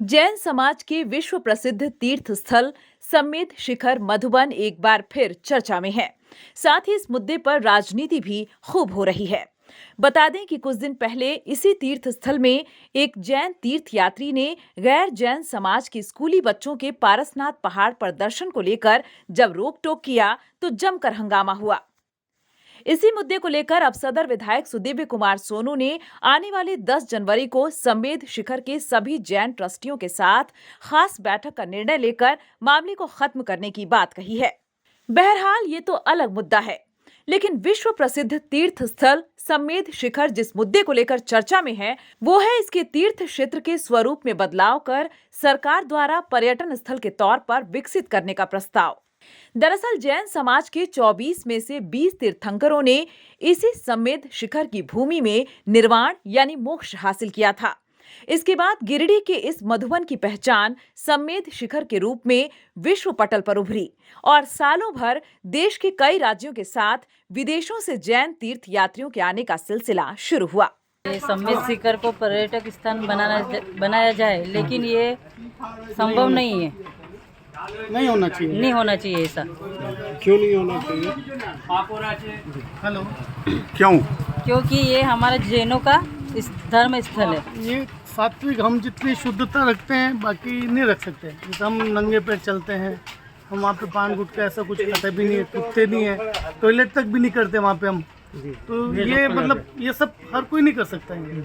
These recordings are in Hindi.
जैन समाज के विश्व प्रसिद्ध तीर्थ स्थल समेत शिखर मधुबन एक बार फिर चर्चा में है। साथ ही इस मुद्दे पर राजनीति भी खूब हो रही है। बता दें कि कुछ दिन पहले इसी तीर्थ स्थल में एक जैन तीर्थ यात्री ने गैर जैन समाज के स्कूली बच्चों के पारसनाथ पहाड़ पर दर्शन को लेकर जब रोक टोक किया तो जमकर हंगामा हुआ। इसी मुद्दे को लेकर अब सदर विधायक सुदिव्य कुमार सोनू ने आने वाले 10 जनवरी को समेत शिखर के सभी जैन ट्रस्टियों के साथ खास बैठक का निर्णय लेकर मामले को खत्म करने की बात कही है। बहरहाल ये तो अलग मुद्दा है, लेकिन विश्व प्रसिद्ध तीर्थ स्थल समेत शिखर जिस मुद्दे को लेकर चर्चा में है वो है इसके तीर्थ क्षेत्र के स्वरूप में बदलाव कर सरकार द्वारा पर्यटन स्थल के तौर पर विकसित करने का प्रस्ताव। दरअसल जैन समाज के 24 में से 20 तीर्थंकरों ने इसी समेत शिखर की भूमि में निर्वाण यानी मोक्ष हासिल किया था। इसके बाद गिरिडीह के इस मधुबन की पहचान समेत शिखर के रूप में विश्व पटल पर उभरी और सालों भर देश के कई राज्यों के साथ विदेशों से जैन तीर्थ यात्रियों के आने का सिलसिला शुरू हुआ। समेत शिखर को पर्यटक स्थान बनाया जाए, लेकिन ये संभव नहीं है। नहीं होना चाहिए ऐसा। क्यों नहीं होना चाहिए? हेलो, क्यों? क्योंकि ये हमारे जैनों का धर्म स्थल है। ये सात्विक, हम जितनी शुद्धता रखते हैं बाकी नहीं रख सकते। जैसे हम नंगे पैर चलते हैं, हम वहाँ पे पान गुटखा ऐसा कुछ करते भी नहीं है, टूटते नहीं है, टॉयलेट तक भी नहीं करते वहाँ पे हम। तो ये मतलब ये सब हर कोई नहीं कर सकता है,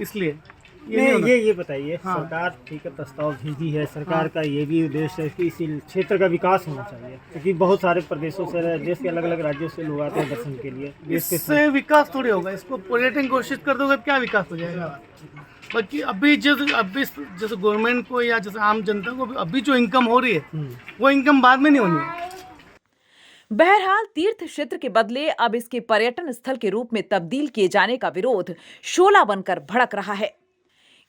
इसलिए ये बताइए। हाँ। सरकार ठीक है प्रस्ताव भेजी है, सरकार का ये भी उद्देश्य है कि इसी क्षेत्र का विकास होना चाहिए, क्योंकि बहुत सारे प्रदेशों से, देश के अलग अलग राज्यों से लोग आते हैं दर्शन के लिए। इससे विकास थोड़ी होगा। इसको पर्यटन घोषित कर दोगे क्या विकास हो जाएगा? बाकी अभी जैसे गवर्नमेंट को या जैसे आम जनता को अभी जो इनकम हो रही है वो इनकम बाद में नहीं होनी है। बहरहाल तीर्थ क्षेत्र के बदले अब इसके पर्यटन स्थल के रूप में तब्दील किए जाने का विरोध शोला बनकर भड़क रहा है,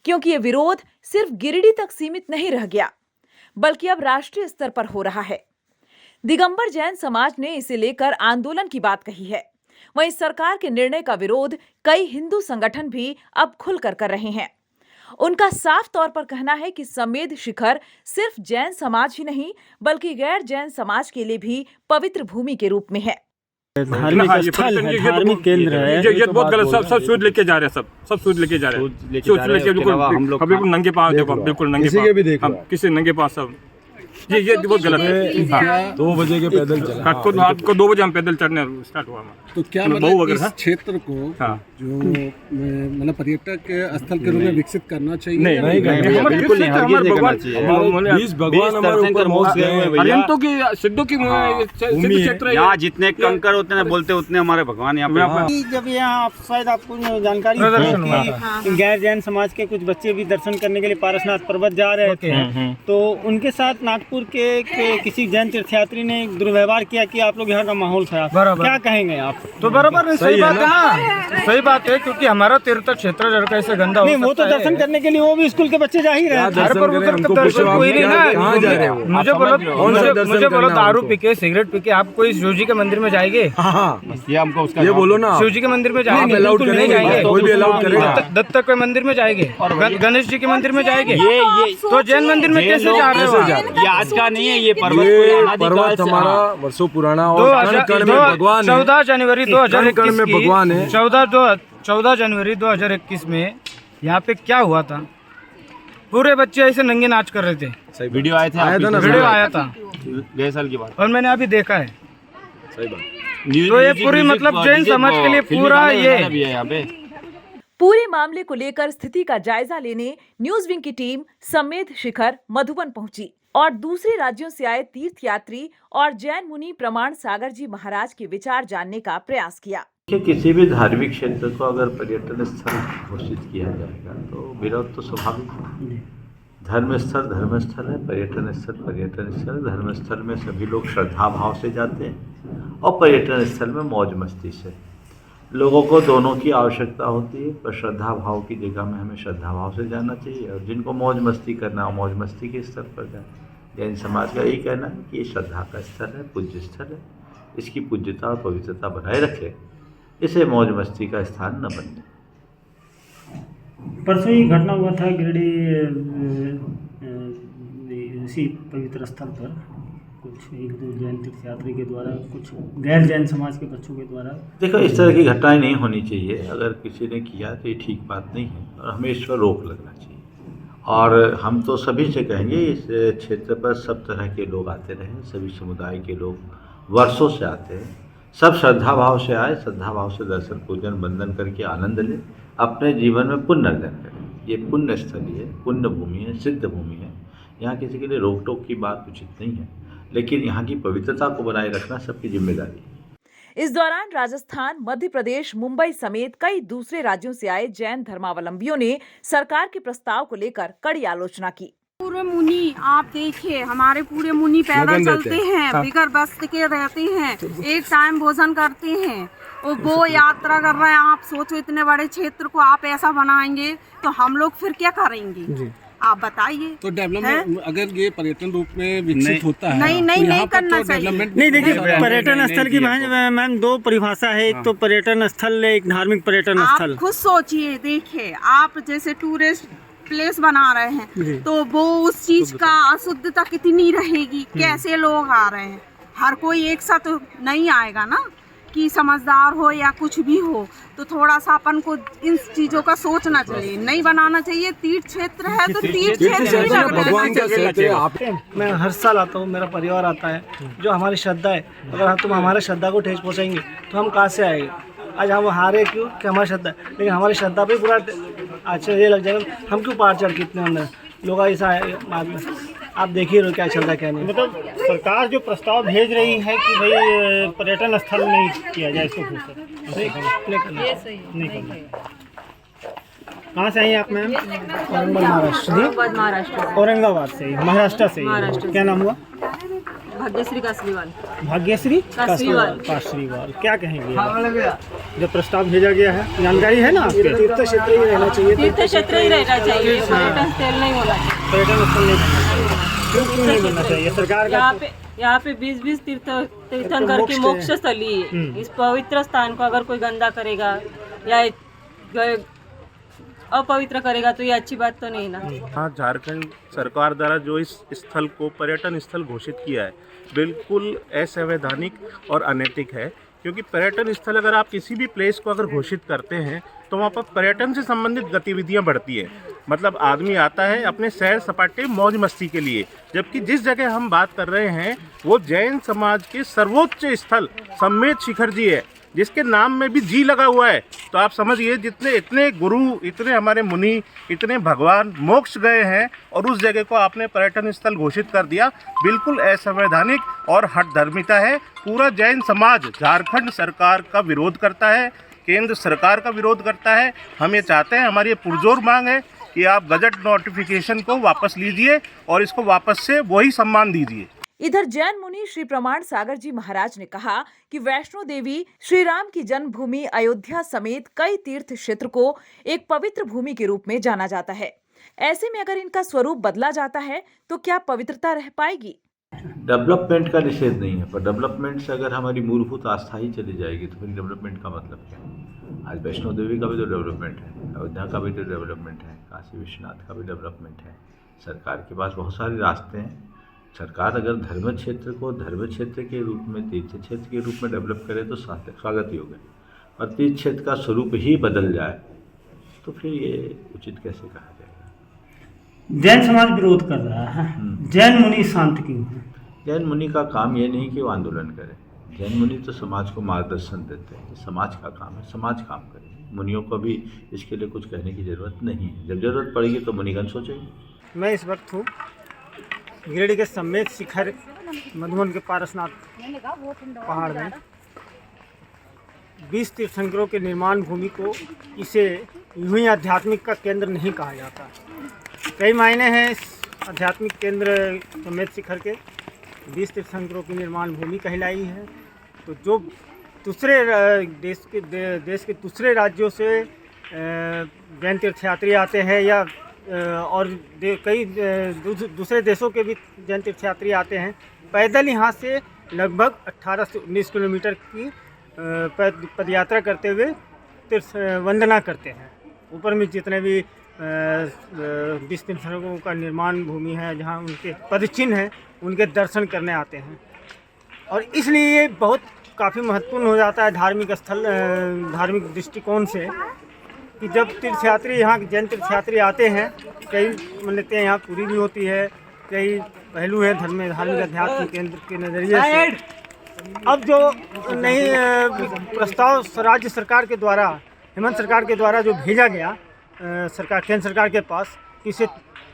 क्योंकि ये विरोध सिर्फ गिरिडीह तक सीमित नहीं रह गया, बल्कि अब राष्ट्रीय स्तर पर हो रहा है। दिगंबर जैन समाज ने इसे लेकर आंदोलन की बात कही है। वहीं सरकार के निर्णय का विरोध कई हिंदू संगठन भी अब खुलकर कर रहे हैं। उनका साफ तौर पर कहना है कि समेत शिखर सिर्फ जैन समाज ही नहीं बल्कि गैर जैन समाज के लिए भी पवित्र भूमि के रूप में है। धार्मिक स्थल है, धार्मिक केंद्र है। ये बहुत गलत। सब सूद लेके जा रहे हैं, सब सूद लेके जा रहे हैं। सूद लेके बिल्कुल नंगे पाँव, देखो बिल्कुल नंगे पाँव, किसी नंगे पाँव सब। ये बहुत गलत है। 2 बजे के पैदल चला, रात को 2 बजे हम पैदल चढ़ने स्टार्ट हुआ। तो क्या मतलब इस क्षेत्र को जो मतलब पर्यटक स्थल के रूप में विकसित करना चाहिए? नहीं, बिल्कुल नहीं। भगवान हमारे ऊपर मोक्ष गए हैं भैया। की सिद्धों की सिद्ध क्षेत्र है। यहाँ जितने कंकर होते हैं बोलते उतने हमारे भगवान यहाँ पे। जब यहाँ शायद आपको जानकारी है कि गैर जैन समाज के कुछ बच्चे भी दर्शन करने के लिए पारसनाथ पर्वत जा रहे थे, तो उनके साथ नागपुर के किसी जैन तीर्थयात्री ने दुर्व्यवहार किया कि आप लोग यहाँ का माहौल खराब। क्या कहेंगे आप? तो बराबर सही बात है ना, सही बात है, क्योंकि हमारा तीर्थ क्षेत्र जरा कैसे गंदा हो सकता है। वो तो दर्शन करने के लिए वो भी स्कूल के बच्चे जा ही रहे हैं। मुझे बोलो दारू पी के, सिगरेट पी के आप कोई शिव जी के मंदिर में जाएंगे? ये हमको उसका ये बोलो ना। शिव जी के मंदिर में जाएंगे? अलाउड नहीं जाएंगे, कोई भी अलाउड करेगा। दत्त के मंदिर में जाएंगे, गणेश जी के मंदिर में जाएंगे, तो जैन मंदिर में कैसे जा रहे हो? ये आज का नहीं है, ये पर्वत हमारा वर्षों पुराना और कण में भगवान है। 14 जनवरी 2021 में भगवान है। 14 जनवरी 2021 में यहाँ पे क्या हुआ था? पूरे बच्चे ऐसे नंगे नाच कर रहे थे। वीडियो आए थे, वीडियो आया था, गए साल की बात, और मैंने अभी देखा है। सही बात। तो ये पूरी मतलब जैन समाज के लिए पूरा ये यहाँ पे पूरे मामले को लेकर स्थिति का जायजा लेने न्यूज विंग की टीम समेत शिखर मधुबन पहुंची और दूसरे राज्यों से आए तीर्थयात्री और जैन मुनि प्रमाण सागर जी महाराज के विचार जानने का प्रयास किया। किसी भी धार्मिक क्षेत्र को अगर पर्यटन स्थल घोषित किया जाएगा तो विरोध तो स्वाभाविक है। धर्म स्थल है, पर्यटन स्थल। धर्म स्थल में सभी लोग श्रद्धा भाव से जाते हैं और पर्यटन स्थल में मौज मस्ती से। लोगों को दोनों की आवश्यकता होती है, पर श्रद्धा भाव की जगह में हमें श्रद्धा भाव से जाना चाहिए, और जिनको मौज मस्ती करना हो मौज मस्ती के स्तर पर जाए। जैन समाज का यही कहना है कि ये श्रद्धा का स्थल है, पूज्य स्थल है, इसकी पूज्यता और पवित्रता बनाए रखे, इसे मौज मस्ती का स्थान न बनने। परसों ही घटना हुआ था गिरिडीह इसी पवित्र स्थल पर कुछ हिंदू जैन तीर्थयात्री के द्वारा कुछ गैर जैन समाज के बच्चों के द्वारा। देखो, इस तरह की घटनाएं नहीं होनी चाहिए। अगर किसी ने किया तो ये ठीक बात नहीं है और हमें इस पर रोक लगना चाहिए। और हम तो सभी से कहेंगे, इस क्षेत्र पर सब तरह के लोग आते रहे, सभी समुदाय के लोग वर्षों से आते हैं। सब श्रद्धा भाव से आए, श्रद्धा भाव से दर्शन पूजन वंदन करके आनंद लें, अपने जीवन में पुण्य अर्जन करें। ये पुण्य स्थली है, पुण्य भूमि है, सिद्ध भूमि है। यहाँ किसी के लिए रोक टोक की बात उचित नहीं है, लेकिन यहाँ की पवित्रता को बनाए रखना सबकी जिम्मेदारी है। इस दौरान राजस्थान, मध्य प्रदेश, मुंबई समेत कई दूसरे राज्यों से आए जैन धर्मावलंबियों ने सरकार के प्रस्ताव को लेकर कड़ी आलोचना की। पूरे मुनि आप देखिए, हमारे पूरे मुनि पैदल चलते हैं, बिगर वस्त्र के रहते हैं, एक टाइम भोजन करते हैं और वो यात्रा कर रहे हैं। आप सोचो, इतने बड़े क्षेत्र को आप ऐसा बनाएंगे तो हम लोग फिर क्या करेंगे? आप बताइए। तो डेवलपमेंट अगर ये पर्यटन रूप में विकसित होता है नहीं करना चाहिए। नहीं, देखिए, पर्यटन स्थल की मैम दो परिभाषा है। एक तो पर्यटन स्थल, एक धार्मिक पर्यटन स्थल। आप खुद सोचिए, देखिए, आप जैसे टूरिस्ट प्लेस बना रहे हैं तो वो उस चीज का अशुद्धता कितनी रहेगी, कैसे लोग आ रहे हैं। हर कोई एक साथ तो नहीं आएगा ना, कि समझदार हो या कुछ भी हो, तो थोड़ा सा अपन को इन चीजों का सोचना चाहिए, नहीं बनाना चाहिए। तीर्थ क्षेत्र है तो तीर्थ क्षेत्र। मैं हर साल आता हूँ, मेरा परिवार आता है, जो हमारी श्रद्धा है। अगर तुम हमारे श्रद्धा को ठेस पहुँचाएंगे तो हम कहाँ से आएंगे? आज हम हारे क्यों कि हमारी श्रद्धा, लेकिन हमारी श्रद्धा पे पूरा अच्छा ये लग जाएगा। हम क्यों पार चढ़ कितने अंदर लोग ऐसा बाद में आप देखिए रो क्या चल रहा है, क्या नहीं। मतलब सरकार जो प्रस्ताव भेज रही है कि भाई पर्यटन स्थल नहीं किया जाए, इसको नहीं करना। कहाँ से आई आप मैम? महाराष्ट्र। औरंगाबाद से, महाराष्ट्र से। क्या नाम हुआ? भाग्यश्री कासरीवाल। भाग्यश्री कासरीवाल। क्या कहेंगे जो प्रस्ताव भेजा गया है? जानकारी है ना आपके? तीर्थ क्षेत्र ही रहना चाहिए। तीर्थ क्षेत्र ही रहना चाहिए, पर्यटन स्थल नहीं होना चाहिए। पर्यटन स्थल क्यों नहीं बनना चाहिए? सरकार यहाँ पे 20-20 तीर्थंकर की मोक्ष स्थली है। इस पवित्र स्थान को अगर कोई गंदा करेगा या अपवित्र करेगा तो ये अच्छी बात तो नहीं ना। हाँ, झारखंड सरकार द्वारा जो इस स्थल को पर्यटन स्थल घोषित किया है, बिल्कुल असंवैधानिक और अनैतिक है। क्योंकि पर्यटन स्थल अगर आप किसी भी प्लेस को अगर घोषित करते हैं तो वहाँ पर पर्यटन से संबंधित गतिविधियाँ बढ़ती है। मतलब आदमी आता है अपने सैर सपाटे मौज मस्ती के लिए, जबकि जिस जगह हम बात कर रहे हैं वो जैन समाज के सर्वोच्च स्थल सम्मेद शिखर जी है, जिसके नाम में भी जी लगा हुआ है। तो आप समझिए, इतने गुरु, इतने हमारे मुनि, इतने भगवान मोक्ष गए हैं और उस जगह को आपने पर्यटन स्थल घोषित कर दिया। बिल्कुल असंवैधानिक और हठधर्मिता है। पूरा जैन समाज झारखंड सरकार का विरोध करता है, केंद्र सरकार का विरोध करता है। हम ये चाहते हैं, हमारी ये पुरजोर मांग है कि आप गजट नोटिफिकेशन को वापस लीजिए और इसको वापस से वही सम्मान दीजिए। इधर जैन मुनि श्री प्रमाण सागर जी महाराज ने कहा कि वैष्णो देवी, श्री राम की जन्मभूमि अयोध्या समेत कई तीर्थ क्षेत्र को एक पवित्र भूमि के रूप में जाना जाता है। ऐसे में अगर इनका स्वरूप बदला जाता है तो क्या पवित्रता रह पाएगी? डेवलपमेंट का निषेध नहीं है, पर डेवलपमेंट से अगर हमारी मूलभूत आस्था ही चली जाएगी तो फिर डेवलपमेंट का मतलब क्या है? आज वैष्णो देवी का भी तो डेवलपमेंट है, अयोध्या का भी तो डेवलपमेंट है, काशी विश्वनाथ का भी डेवलपमेंट है। सरकार के पास बहुत सारे रास्ते हैं। सरकार अगर धर्म क्षेत्र को धर्म क्षेत्र के रूप में, तीर्थ क्षेत्र के रूप में डेवलप करे तो स्वागत ही होगा। और तीर्थ क्षेत्र का स्वरूप ही बदल जाए तो फिर ये उचित कैसे कहा जाएगा? जैन समाज विरोध कर रहा है, जैन मुनि शांत क्यों है? जैन मुनि का काम ये नहीं कि वो आंदोलन करे। जैन मुनि तो समाज को मार्गदर्शन देते हैं, समाज का काम है, समाज काम करे। मुनियों को भी इसके लिए कुछ कहने की ज़रूरत नहीं है। जब ज़रूरत पड़ेगी तो मुनिगण सोचेंगे। मैं इस वक्त हूँ गिरिडीह के सम्मेद शिखर मधुबन के पारसनाथ पहाड़ में। 20 तीर्थंकरों के निर्माण भूमि को इसे यूं ही आध्यात्मिक का केंद्र नहीं कहा जाता। कई मायने हैं इस आध्यात्मिक केंद्र सम्मेद शिखर के। 20 तीर्थंकरों की निर्माण भूमि कहलाई है। तो जो दूसरे देश के दूसरे राज्यों से जैन तीर्थयात्री आते हैं या और कई दूसरे देशों के भी जैन तीर्थयात्री आते हैं, पैदल यहाँ से लगभग 18 से 19 किलोमीटर की पदयात्रा करते हुए तीर्थ वंदना करते हैं। ऊपर में जितने भी 20 तीर्थंकरों का निर्माण भूमि है, जहाँ उनके पदचिन्ह हैं, उनके दर्शन करने आते हैं। और इसलिए ये बहुत काफ़ी महत्वपूर्ण हो जाता है धार्मिक स्थल, धार्मिक दृष्टिकोण से, कि जब तीर्थयात्री यहाँ जैन तीर्थयात्री आते हैं, कई मान्यताएं यहाँ पूरी भी होती है, कई पहलू हैं धार्मिक अध्यात्म केंद्र के नज़रिए से। अब जो नई प्रस्ताव राज्य सरकार के द्वारा, हेमंत सरकार के द्वारा जो भेजा गया सरकार, केंद्र सरकार के पास, इसे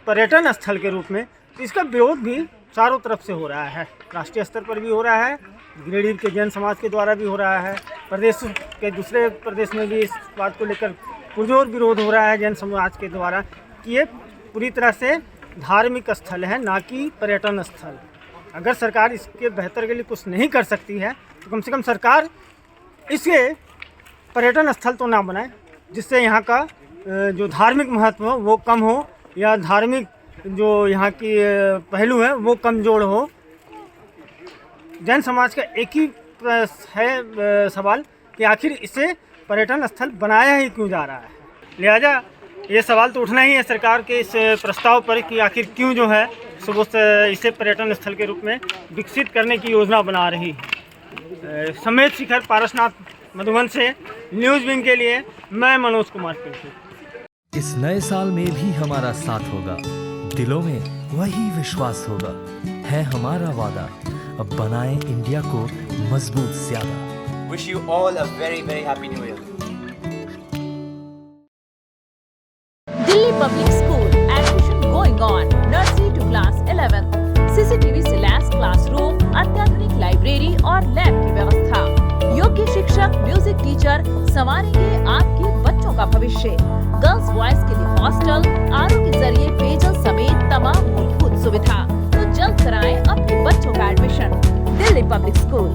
पर्यटन स्थल के रूप में, तो इसका विरोध भी चारों तरफ से हो रहा है। राष्ट्रीय स्तर पर भी हो रहा है, गिरिडीह के जैन समाज के द्वारा भी हो रहा है, प्रदेश के दूसरे प्रदेश में भी इस बात को लेकर पुरजोर विरोध हो रहा है जैन समाज के द्वारा कि ये पूरी तरह से धार्मिक स्थल है, ना कि पर्यटन स्थल। अगर सरकार इसके बेहतर के लिए कुछ नहीं कर सकती है तो कम से कम सरकार इसे पर्यटन स्थल तो ना बनाए, जिससे यहाँ का जो धार्मिक महत्व हो वो कम हो, या धार्मिक जो यहाँ की पहलू है वो कमजोर हो। जैन समाज का एक ही है सवाल कि आखिर इसे पर्यटन स्थल बनाया ही क्यों जा रहा है। लिहाजा ये सवाल तो उठना ही है सरकार के इस प्रस्ताव पर कि आखिर क्यों जो है सो इसे पर्यटन स्थल के रूप में विकसित करने की योजना बना रही है। समेत शिखर, पारसनाथ, मधुबन से न्यूज़ विंग के लिए मैं मनोज कुमार पिंटू। इस नए साल में भी हमारा साथ होगा, दिलों में वही विश्वास होगा, है हमारा वादा, अब बनाएं इंडिया को मजबूत ज्यादा। Wish you all a very very happy new year. Delhi Public School admission going on, nursery to class 11, CCTV से लैस क्लासरूम, अत्याधुनिक लाइब्रेरी और लैब की व्यवस्था, योग्य शिक्षक, म्यूजिक टीचर संवारेंगे आपके बच्चों का भविष्य। गर्ल्स बॉयज के लिए हॉस्टल, आरओ के जरिए पेयजल समेत तमाम मूलभूत सुविधा। तो जल्द कराएं अपने बच्चों का एडमिशन। Delhi public school.